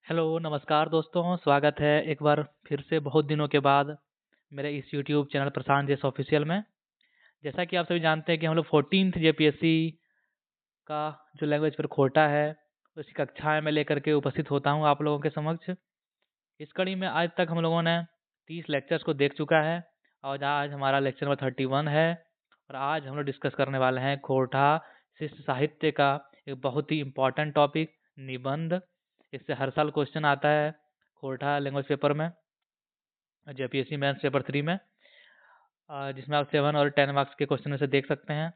Hello, नमस्कार दोस्तों, स्वागत है एक बार फिर से बहुत दिनों के बाद मेरे इस यूट्यूब चैनल प्रशांत जेस ऑफिशियल में। जैसा कि आप सभी जानते हैं कि हम लोग 14th जेपीएससी का जो लैंग्वेज पर खोटा है, उसकी कक्षाएं में लेकर के उपस्थित होता हूं आप लोगों के समक्ष। इस कड़ी में आज तक हम लोगों ने 30 लेक्चर्स को देख चुका है और आज हमारा लेक्चर नंबर 31 है। और आज हम लोग डिस्कस करने वाले हैं खोटा शिष्ट साहित्य का एक बहुत ही इम्पोर्टेंट टॉपिक, निबंध। इससे हर साल क्वेश्चन आता है खोटा लैंग्वेज पेपर में, जेपीएससी मेंस पेपर 3 में, जिसमें आप 7 और 10 मार्क्स के क्वेश्चन में से देख सकते हैं।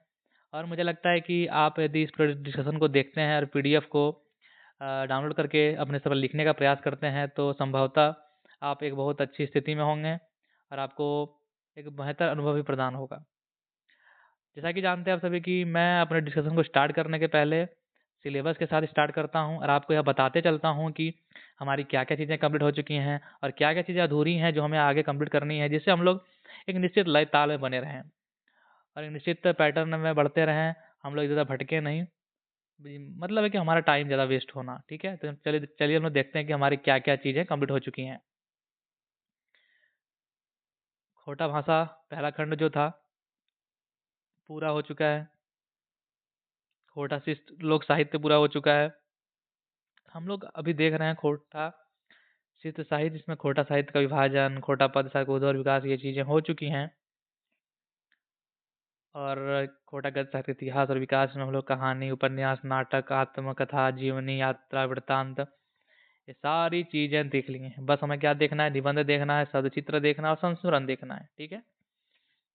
और मुझे लगता है कि आप यदि इस पूरे डिस्कशन को देखते हैं और पीडीएफ को डाउनलोड करके अपने से लिखने का प्रयास करते हैं तो संभवतः आप एक बहुत अच्छी स्थिति में होंगे और आपको एक बेहतर अनुभव भी प्रदान होगा। जैसा कि जानते हैं आप सभी कि मैं अपने डिस्कशन को स्टार्ट करने के पहले सिलेबस के साथ स्टार्ट करता हूं और आपको यह बताते चलता हूं कि हमारी क्या-क्या चीज़ें कंप्लीट हो चुकी हैं और क्या-क्या चीज़ें अधूरी हैं जो हमें आगे कंप्लीट करनी है, जिससे हम लोग एक निश्चित लय ताल में बने रहें और एक निश्चित पैटर्न में बढ़ते रहें। हम लोग ज़्यादा भटके नहीं। मतलब है कि हमारा टाइम ज़्यादा वेस्ट होना, ठीक है? तो चलिए चलिए हम लोग देखते हैं कि हमारी क्या-क्या चीज़ें कंप्लीट हो चुकी हैं। खोटा भाषा पहला खंड जो था पूरा हो चुका है। खोटा शिष्ट लोक साहित्य पूरा हो चुका है। हम लोग अभी देख रहे हैं खोटा शिष्ट साहित्य, जिसमें खोटा साहित्य का विभाजन, खोटा पद शाकोद्भव और विकास, ये चीज़ें हो चुकी हैं। और खोटा गद्य साहित्य इतिहास और विकास में हम लोग कहानी, उपन्यास, नाटक, आत्मकथा, जीवनी, यात्रा, वृत्तांत, ये सारी चीज़ें देख ली हैं। बस हमें क्या देखना है? निबंध देखना है, शब्दचित्र देखना है और संस्मरण देखना है, ठीक है?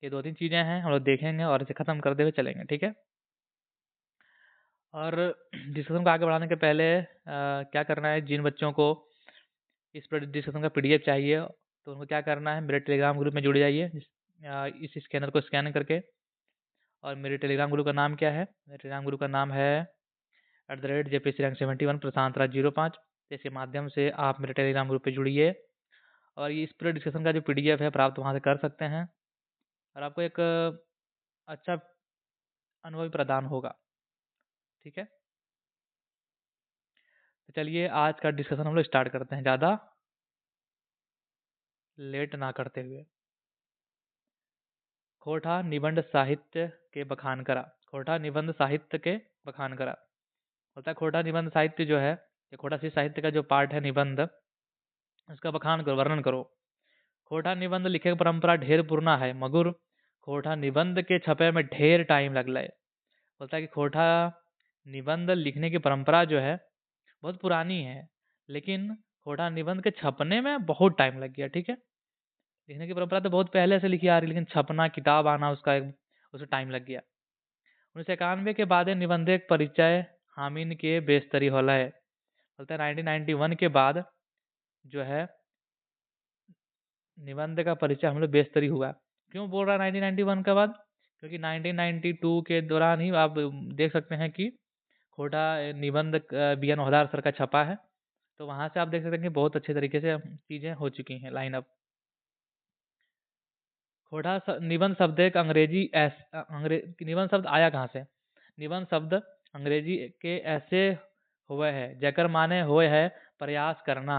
ये 2-3 चीज़ें हैं, हम लोग देखेंगे और इसे खत्म करते हुए चलेंगे, ठीक है? और डिस्कशन को आगे बढ़ाने के पहले क्या करना है, जिन बच्चों को इस डिस्कशन का पीडीएफ चाहिए तो उनको क्या करना है, मेरे टेलीग्राम ग्रुप में जुड़ जाइए इस स्कैनर को स्कैन करके। और मेरे टेलीग्राम ग्रुप का नाम क्या है? मेरे टेलीग्राम ग्रुप का नाम है @JPSC Rank 71 प्रशांत राज 05। इसके माध्यम से आप मेरे टेलीग्राम ग्रुप पे जुड़िए और ये इस पूरे डिस्कशन का जो पीडीएफ है प्राप्त वहाँ से कर सकते हैं और आपको एक अच्छा अनुभव भी प्रदान होगा, ठीक है? तो चलिए आज का डिस्कशन हम लोग स्टार्ट करते हैं, ज़्यादा लेट ना करते हुए। खोटा निबंध साहित्य के बखान करा। खोटा निबंध साहित्य के बखान करा होता है। खोटा निबंध साहित्य जो है, ये खोटा सी साहित्य का जो पार्ट है निबंध, उसका बखान करो, वर्णन करो। खोटा निबंध लिखे की परंपरा ढेर पुराना है, मगर खोटा निबंध के छपे में ढेर टाइम लग लय। बोलता है कि खोटा निबंध लिखने की परंपरा जो है बहुत पुरानी है, लेकिन खोटा निबंध के छपने में बहुत टाइम लग गया, ठीक है? लिखने की परंपरा तो बहुत पहले से लिखी आ रही, लेकिन छपना, किताब आना, उसमें टाइम लग गया। 1991 के बाद निबंधिक परिचय हामिन के बेस्तरी होला है। बोलता है 1991 के बाद जो है निबंध का परिचय हम लोग बेस्तरी हुआ। क्यों बोल रहा है 1991 के बाद? क्योंकि 1992 के दौरान ही आप देख सकते हैं कि खोटा निबंध बी एन हौदार सर का छपा है। तो वहां से आप देख सकते हैं कि बहुत अच्छे तरीके से चीजें हो चुकी हैं, लाइन अप। खोटा निबंध शब्द एक अंग्रेजी निबंध शब्द आया कहाँ से? निबंध शब्द अंग्रेजी के ऐसे हुए है जकर माने हुए है प्रयास करना,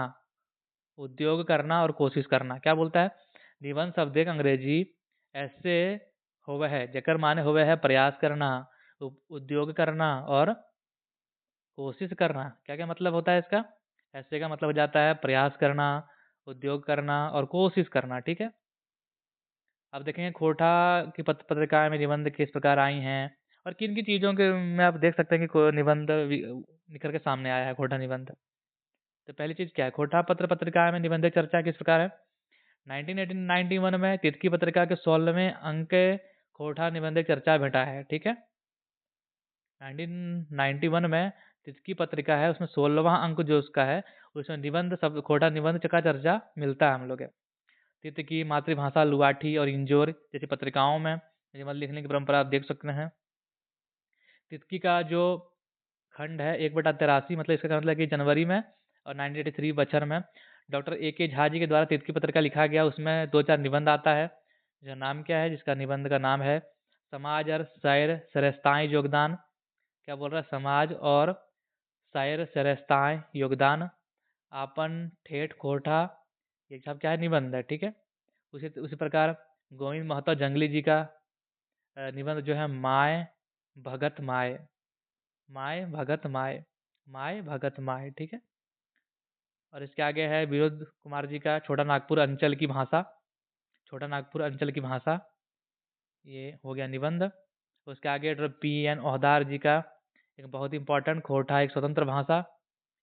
उद्योग करना और कोशिश करना। क्या बोलता है? निबंध शब्द एक अंग्रेजी ऐसे हुए है जकर माने हुए है प्रयास करना, उद्योग करना और कोशिश करना। क्या क्या मतलब होता है इसका? ऐसे का मतलब हो जाता है प्रयास करना, उद्योग करना और कोशिश करना, ठीक है? अब देखेंगे खोटा की पत्रिकाएं में निबंध किस प्रकार आई हैं और किन किन चीज़ों के में आप देख सकते हैं कि निबंध निकल के सामने आया है, खोटा निबंध। तो पहली चीज़ क्या है? खोटा पत्रिकाएं में निबंध चर्चा किस प्रकार है? 1991 में तितकी पत्रिका के 16वें अंक के खोटा निबंध चर्चा भेटा है, ठीक है? 1991 में तितकी पत्रिका है, उसमें 16वां अंक जो उसका है, उसमें निबंध सब खोटा निबंध का चर्चा मिलता है हम लोग। तितकी, मातृभाषा, लुआठी और इंजोर जैसी पत्रिकाओं में निबंध लिखने की परंपरा आप देख सकते हैं। तितकी का जो खंड है 1/83, मतलब इसका मतलब कि जनवरी में और 1983 बछर में डॉक्टर A.K. झा जी के द्वारा तितकी पत्रिका लिखा गया। उसमें 2-4 निबंध आता है। जो नाम क्या है? जिसका निबंध का नाम है समाज और सैर सरेस्ताएं योगदान। क्या बोल रहा है? समाज और सैर सरेस्ताएं योगदान। आपन ठेठ कोठा, ये सब क्या है, निबंध है, ठीक है। उसी उसी प्रकार गोविंद महतो जंगली जी का निबंध जो है माय भगत माय, माय भगत माय, माय भगत माय, ठीक है। और इसके आगे है विनोद कुमार जी का छोटा नागपुर अंचल की भाषा, छोटा नागपुर अंचल की भाषा, ये हो गया निबंध। उसके आगे डॉक्टर पी एन ओहदार जी का एक बहुत इंपॉर्टेंट खोटा एक स्वतंत्र भाषा,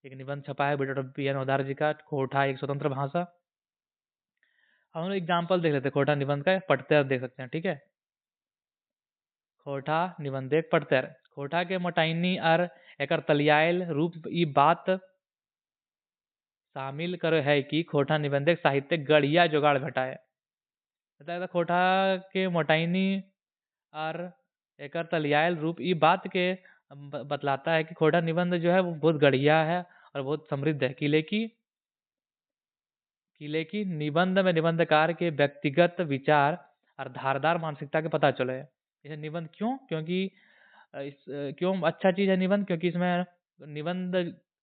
एक निबंध छपा है डॉक्टर पी एन ओहदार जी का, खोटा एक स्वतंत्र भाषा। हम लोग एग्जाम्पल देख लेते हैं खोटा निबंध का, पढ़ते देख सकते हैं, ठीक है। खोटा निबंध एक पढ़ते खोटा के मोटाइनी और एकर तलियायल रूप ई बात शामिल कर है कि खोटा निबंध एक साहित्यिक गढ़िया जुगाड़ भेटाए। मतलब खोटा के मोटाइनी और एकर तलियायल रूप ई बात के बतलाता है कि खोटा निबंध जो है वो बहुत गढ़िया है और बहुत समृद्ध है। किले की निबंध में निबंधकार के व्यक्तिगत विचार और धारदार मानसिकता के पता चले। इसे निबंध क्यों, क्योंकि क्यों अच्छा चीज है निबंध, क्योंकि इसमें निबंध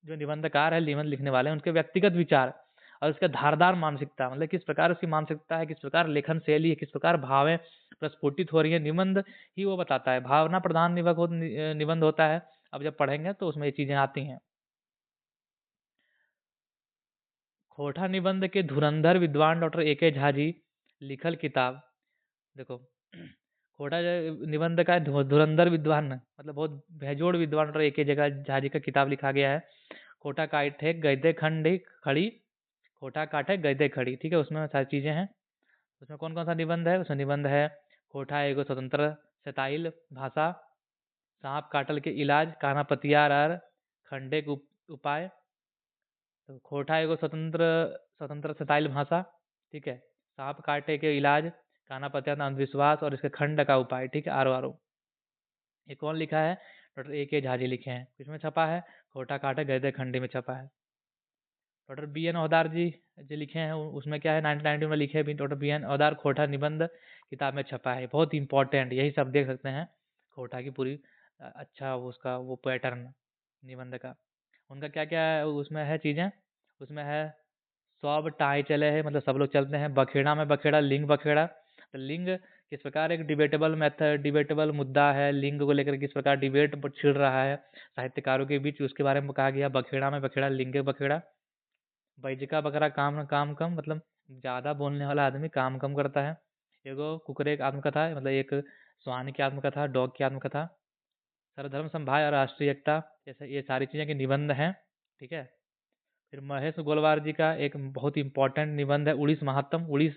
जो निबंधकार है, निबंध लिखने वाले हैं, उनके व्यक्तिगत विचार और उसका धारदार मानसिकता, मतलब किस प्रकार उसकी मानसिकता है, किस प्रकार लेखन शैली है, किस प्रकार भावें प्रस्फुटित हो रही है, निबंध ही वो बताता है। भावना प्रधान निबंध होता है। अब जब पढ़ेंगे तो उसमें ये चीजें आती हैं। खोटा निबंध के धुरंधर विद्वान डॉक्टर ए के झा जी लिखल किताब, देखो खोटा निबंध का धुरंधर विद्वान, मतलब बहुत बेजोड़ विद्वान डॉक्टर ए के जगह झा जी का किताब लिखा गया है, खोटा काटे गद्य खंडी खड़ी, खोटा काटे गद्य खड़ी, ठीक है। उसमें सारी चीजें हैं। उसमें कौन कौन सा निबंध है, उसमें निबंध है खोटा एगो स्वतंत्र शताइल भाषा, सांप काटल के इलाज, काना पतियार और खंडे के उपाय। तो खोटा एगो स्वतंत्र स्वतंत्र शताइल भाषा, ठीक है। सांप काटे के इलाज, काना पतियार अंधविश्वास और इसके खंड का उपाय, ठीक है। आरो आरो ये कौन लिखा है, डॉक्टर ए के झा जी लिखे हैं। किसमें छपा है, खोटा काटे गद्य खंडी में छपा है। डॉक्टर बी एन ओहदार जी जो लिखे हैं उसमें क्या है, 1990 में लिखे भी डॉक्टर बी एन ओहदार, खोटा निबंध किताब में छपा है। बहुत इंपॉर्टेंट, यही सब देख सकते हैं खोटा की पूरी अच्छा उसका वो पैटर्न निबंध का। उनका क्या क्या उसमें है चीज़ें, उसमें है सब टाई चले हैं, मतलब सब लोग चलते हैं। बखेड़ा में बखेड़ा, लिंग बखेड़ा, तो लिंग किस प्रकार एक डिबेटेबल मेथड, डिबेटेबल मुद्दा है, लिंग को लेकर किस प्रकार डिबेट छिड़ रहा है साहित्यकारों के बीच, उसके बारे में कहा गया। बखेड़ा में बखेड़ा, लिंग बखेड़ा। बैजिका बकरा काम काम कम, मतलब ज्यादा बोलने वाला आदमी काम कम करता है। एगो कुकरे की आत्मकथा है, मतलब एक श्वान की आत्मकथा, डॉग की आत्मकथा। सर्वधर्म समभाव और राष्ट्रीय एकता, जैसे ये सारी चीजें के निबंध हैं, ठीक है। फिर महेश गोलवार जी का एक बहुत इंपॉर्टेंट निबंध है उड़ीस महात्म। उड़ीस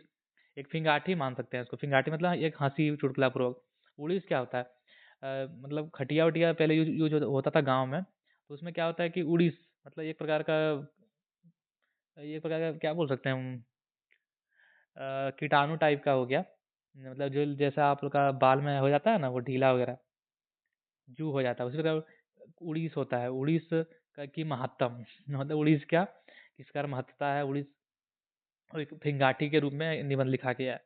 एक फिंगाटी मान सकते हैं इसको, फिंगाटी मतलब एक हंसी चुटकुला पूर्वक। उड़ीस क्या होता है, मतलब खटिया वटिया पहले यूज होता था गाँव में, तो उसमें क्या होता है कि उड़ीस मतलब एक प्रकार का, एक प्रकार का क्या बोल सकते हैं हम, कीटाणु टाइप का हो गया, मतलब जो जैसा आप लोग का बाल में हो जाता है ना वो ढीला वगैरह, जू हो जाता है, उसी प्रकार उड़ीस होता है। उड़ीस का की महत्तम मतलब उड़ीस क्या किसका महत्ता है, उड़ीस और एक फिंगाटी के रूप में निबंध लिखा गया है।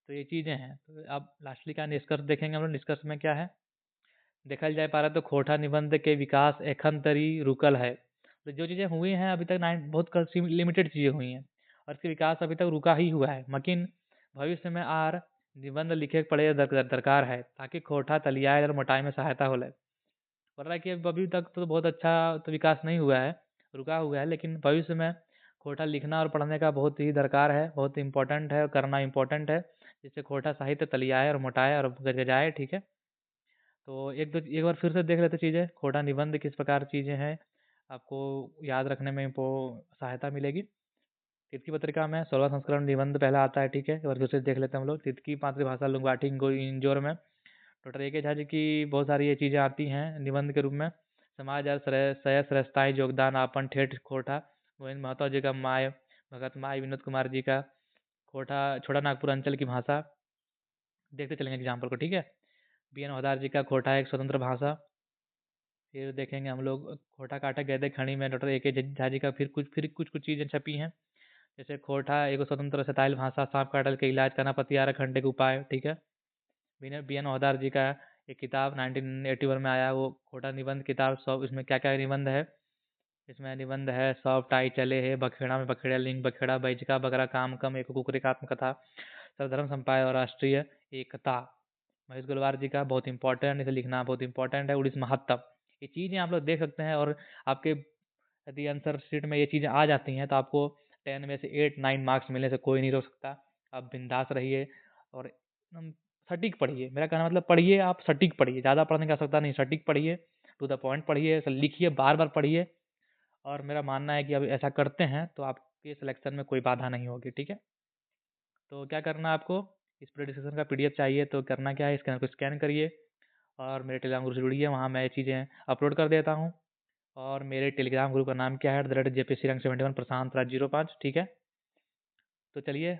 तो ये चीजें हैं। तो अब लास्टली का निष्कर्ष देखेंगे हम लोग। निष्कर्ष में क्या है, देखा जाए पा रहा तो खोटा निबंध के विकास एखन तरी रुकल है। तो जो चीजें हुई हैं अभी तक नाइन बहुत लिमिटेड चीजें हुई हैं और इसके विकास अभी तक रुका ही हुआ है। मकिन भविष्य में आर निबंध लिखे पड़े दरकार है ताकि खोटा तलियाए और मोटाई में सहायता हो ले। बोल रहा है कि अभी तक तो बहुत अच्छा तो विकास नहीं हुआ है, रुका हुआ है, लेकिन भविष्य में खोटा लिखना और पढ़ने का बहुत ही दरकार है, बहुत इम्पोर्टेंट है, करना इम्पोर्टेंट है, जिससे खोटा साहित्य तलियाए और मोटाए और गजाए, ठीक है। तो एक बार फिर से देख लेते चीज़ें, खोटा निबंध किस प्रकार चीज़ें हैं, आपको याद रखने में सहायता मिलेगी। तितकी पत्रिका में 16वां संस्करण निबंध पहला आता है, ठीक है। एक बार फिर से देख लेते हैं हम लोग। तितकी मातृभाषा लुंगाटी इंजोर में डॉक्टर ए के झा जी की बहुत सारी ये चीज़ें आती हैं निबंध के रूप में। समाज और श्रेष्ठताएँ योगदान आपन ठेठ खोटा, गोविंद महतो जी का माय भगत माय, विनोद कुमार जी का खोटा छोटा नागपुर अंचल की भाषा, देखते चलेंगे एग्जाम्पल को, ठीक है। बी एन हवदार जी का खोटा एक स्वतंत्र भाषा। फिर देखेंगे हम लोग खोटा काटा गद्य खड़ी में डॉक्टर ए के झा जी का फिर कुछ कुछ चीज़ें छपी हैं, जैसे खोटा एक स्वतंत्र शताइल भाषा, सांप काटल के इलाज, करना पतियारा खंडे के उपाय, ठीक है। बी एन हवदार जी का एक किताब 1981 में आया, वो खोटा निबंध किताब। सब इसमें क्या क्या निबंध है, इसमें निबंध है, सॉफ्ट आई चले है, बखेड़ा में बखेड़ा लिंग, बखेड़ा बैजिका बगरा काम कम, एक कुकरी का आत्मकथा, सर्वधर्म संपाय और राष्ट्रीय एकता। महेश गुलवार जी का बहुत इंपॉर्टेंट, इसे लिखना बहुत इंपॉर्टेंट है। उड़ीस महत्तम, ये चीज़ें आप लोग देख सकते हैं। और आपके यदि आंसर शीट में ये चीज़ें आ जाती हैं तो आपको 10 में से 8-9 मार्क्स मिलने से कोई नहीं रोक सकता। आप बिंदास रहिए और एकदम सटीक पढ़िए। मेरा कहना मतलब पढ़िए, आप सटीक पढ़िए, ज़्यादा पढ़ने की आवश्यकता नहीं, सटीक पढ़िए, टू द पॉइंट पढ़िए, लिखिए, बार बार पढ़िए। और मेरा मानना है कि अब ऐसा करते हैं तो आपके सिलेक्शन में कोई बाधा नहीं होगी। ठीक है, तो क्या करना है आपको, इस पूरे डिस्कशन का पीडीएफ चाहिए तो करना क्या है, स्कैनर को स्कैन करिए और मेरे टेलीग्राम ग्रुप से जुड़िए, वहाँ मैं ये चीज़ें अपलोड कर देता हूँ। और मेरे टेलीग्राम ग्रुप का नाम क्या है, @JPSC Rank 71 प्रशांत राज 05। ठीक है, तो चलिए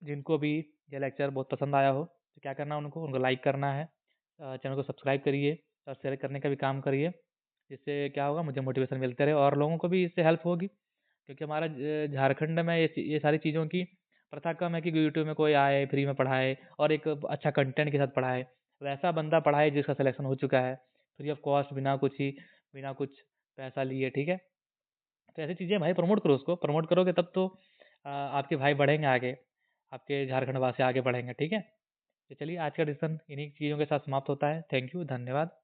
जिनको भी ये लेक्चर बहुत पसंद आया हो तो क्या करना है, उनको लाइक करना है, चैनल को सब्सक्राइब करिए और शेयर करने का भी काम करिए। जिससे क्या होगा, मुझे मोटिवेशन मिलते रहे और लोगों को भी इससे हेल्प होगी। क्योंकि हमारा झारखंड में ये सारी चीज़ों की प्रथा कम है कि यूट्यूब में कोई आए फ्री में पढ़ाए और एक अच्छा कंटेंट के साथ पढ़ाए। वैसा बंदा पढ़ाए जिसका सिलेक्शन हो चुका है, फ्री ऑफ कॉस्ट, बिना कुछ पैसा लिए। ठीक है, तो ऐसी चीज़ें भाई प्रमोट करो, उसको प्रमोट करोगे तब तो आपके भाई बढ़ेंगे आगे, आपके झारखंड वासी आगे बढ़ेंगे। ठीक है, तो चलिए आज का डिस्कशन इन्हीं चीज़ों के साथ समाप्त होता है। थैंक यू, धन्यवाद।